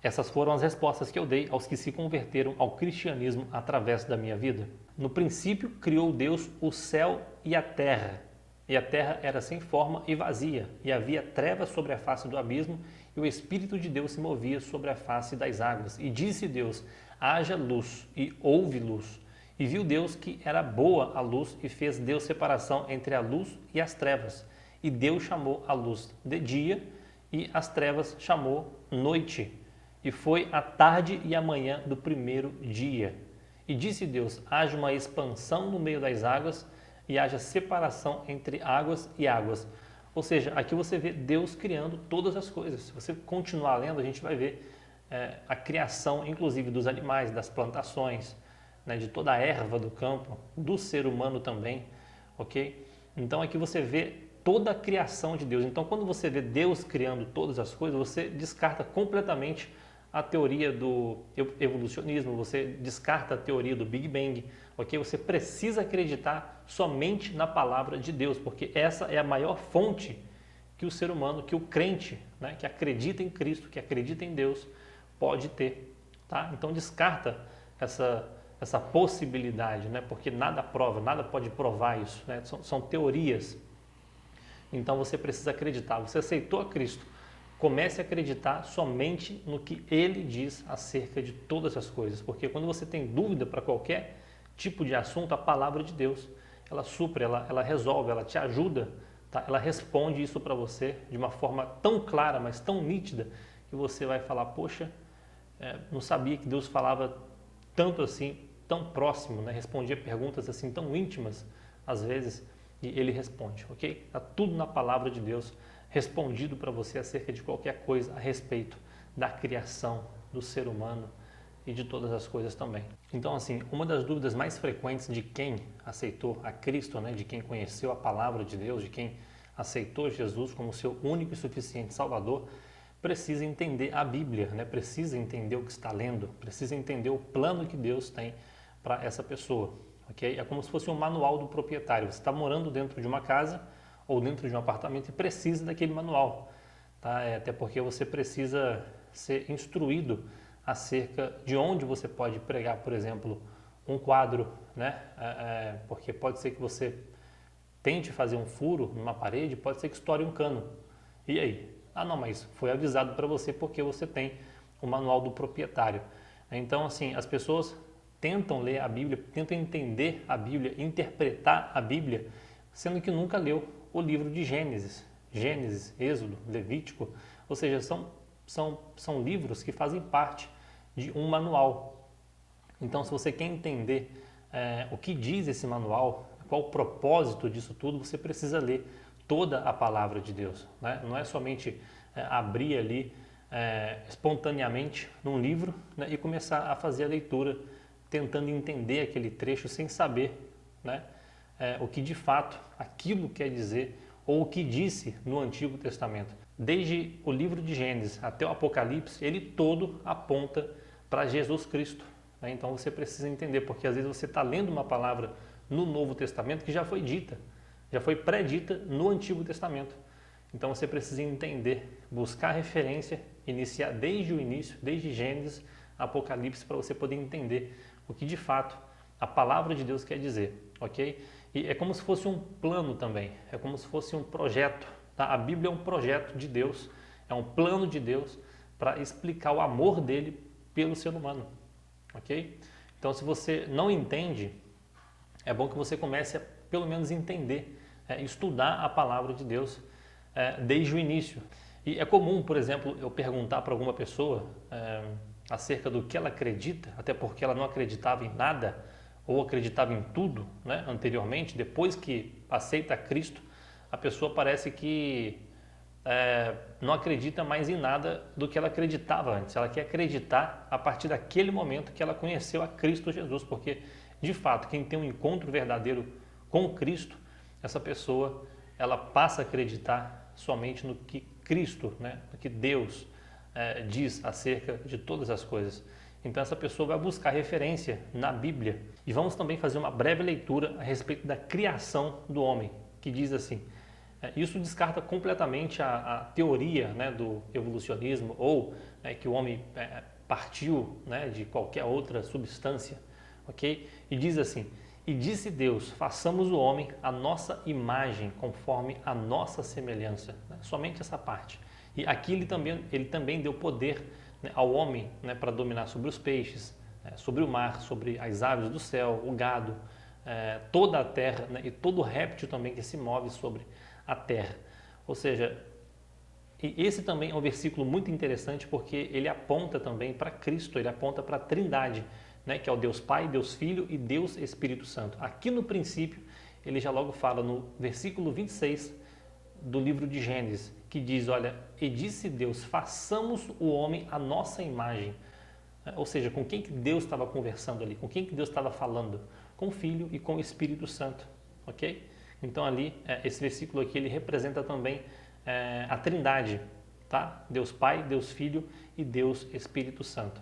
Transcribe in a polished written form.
Essas foram as respostas que eu dei aos que se converteram ao cristianismo através da minha vida. No princípio, criou Deus o céu e a terra era sem forma e vazia, e havia trevas sobre a face do abismo, e o Espírito de Deus se movia sobre a face das águas. E disse Deus: haja luz, e houve luz. E viu Deus que era boa a luz, e fez Deus separação entre a luz e as trevas. E Deus chamou a luz de dia, e as trevas chamou noite. E foi a tarde e a manhã do primeiro dia. E disse Deus: haja uma expansão no meio das águas, e haja separação entre águas e águas. Ou seja, aqui você vê Deus criando todas as coisas. Se você continuar lendo, a gente vai ver a criação, inclusive, dos animais, das plantações, né, de toda a erva do campo, do ser humano também, ok? Então aqui você vê toda a criação de Deus. Então quando você vê Deus criando todas as coisas, você descarta completamente a teoria do evolucionismo, você descarta a teoria do Big Bang, ok? Você precisa acreditar somente na palavra de Deus, porque essa é a maior fonte que o ser humano, que o crente, né, que acredita em Cristo, que acredita em Deus, pode ter, tá? Então descarta essa possibilidade, né? Porque nada prova, nada pode provar isso, né? São teorias. Então você precisa acreditar. Você aceitou a Cristo, comece a acreditar somente no que Ele diz acerca de todas as coisas, porque quando você tem dúvida para qualquer tipo de assunto, a palavra de Deus, ela supre, ela resolve, ela te ajuda, tá? Ela responde isso para você de uma forma tão clara, mas tão nítida, que você vai falar: poxa, não sabia que Deus falava tanto assim, tão próximo, né? Respondia perguntas assim tão íntimas, às vezes, e Ele responde, ok? Está tudo na palavra de Deus, respondido para você acerca de qualquer coisa a respeito da criação do ser humano e de todas as coisas também. Então, assim, uma das dúvidas mais frequentes de quem aceitou a Cristo, né, de quem conheceu a palavra de Deus, de quem aceitou Jesus como seu único e suficiente Salvador, precisa entender a Bíblia, né? Precisa entender o que está lendo, precisa entender o plano que Deus tem para essa pessoa, ok? É como se fosse um manual do proprietário. Você está morando dentro de uma casa ou dentro de um apartamento e precisa daquele manual, tá? Até porque você precisa ser instruído acerca de onde você pode pregar, por exemplo, um quadro, né? Porque pode ser que você tente fazer um furo numa parede, pode ser que estoure um cano. E aí? Ah, não, mas foi avisado para você porque você tem o manual do proprietário. Então, assim, as pessoas tentam ler a Bíblia, tentam entender a Bíblia, interpretar a Bíblia, sendo que nunca leu o livro de Gênesis, Êxodo, Levítico, ou seja, são livros que fazem parte de um manual. Então, se você quer entender o que diz esse manual, qual o propósito disso tudo, você precisa ler toda a palavra de Deus, né? Não é somente abrir ali espontaneamente num livro, né, e começar a fazer a leitura tentando entender aquele trecho sem saber, né, o que de fato aquilo quer dizer ou o que disse no Antigo Testamento. Desde o livro de Gênesis até o Apocalipse, ele todo aponta para Jesus Cristo, né? Então você precisa entender, porque às vezes você está lendo uma palavra no Novo Testamento que já foi dita, já foi predita no Antigo Testamento. Então você precisa entender, buscar referência, iniciar desde o início, desde Gênesis, Apocalipse, para você poder entender o que de fato a palavra de Deus quer dizer, ok? E é como se fosse um plano também, é como se fosse um projeto, tá? A Bíblia é um projeto de Deus, é um plano de Deus para explicar o amor dele pelo ser humano, ok? Então, se você não entende, é bom que você comece a pelo menos entender, estudar a palavra de Deus desde o início. E é comum, por exemplo, eu perguntar para alguma pessoa acerca do que ela acredita, até porque ela não acreditava em nada ou acreditava em tudo, né, anteriormente. Depois que aceita Cristo, a pessoa parece que não acredita mais em nada do que ela acreditava antes. Ela quer acreditar a partir daquele momento que ela conheceu a Cristo Jesus, porque de fato quem tem um encontro verdadeiro com Cristo, essa pessoa ela passa a acreditar somente no que Cristo, né, no que Deus diz acerca de todas as coisas. Então essa pessoa vai buscar referência na Bíblia. E vamos também fazer uma breve leitura a respeito da criação do homem, que diz assim: isso descarta completamente a teoria, né, do evolucionismo ou que o homem partiu, né, de qualquer outra substância, ok? E diz assim: e disse Deus, façamos o homem à nossa imagem, conforme a nossa semelhança. Somente essa parte. E aqui ele também deu poder, né, ao homem, né, para dominar sobre os peixes, sobre o mar, sobre as aves do céu, o gado, toda a terra, né, e todo réptil também que se move sobre a terra. Ou seja, e esse também é um versículo muito interessante porque ele aponta também para Cristo, ele aponta para a Trindade, né, que é o Deus Pai, Deus Filho e Deus Espírito Santo. Aqui no princípio, ele já logo fala no versículo 26 do livro de Gênesis, que diz, olha, e disse Deus, façamos o homem à nossa imagem. Ou seja, com quem que Deus estava conversando ali? Com quem que Deus estava falando? Com o Filho e com o Espírito Santo, ok? Então ali, esse versículo aqui, ele representa também a Trindade, tá? Deus Pai, Deus Filho e Deus Espírito Santo.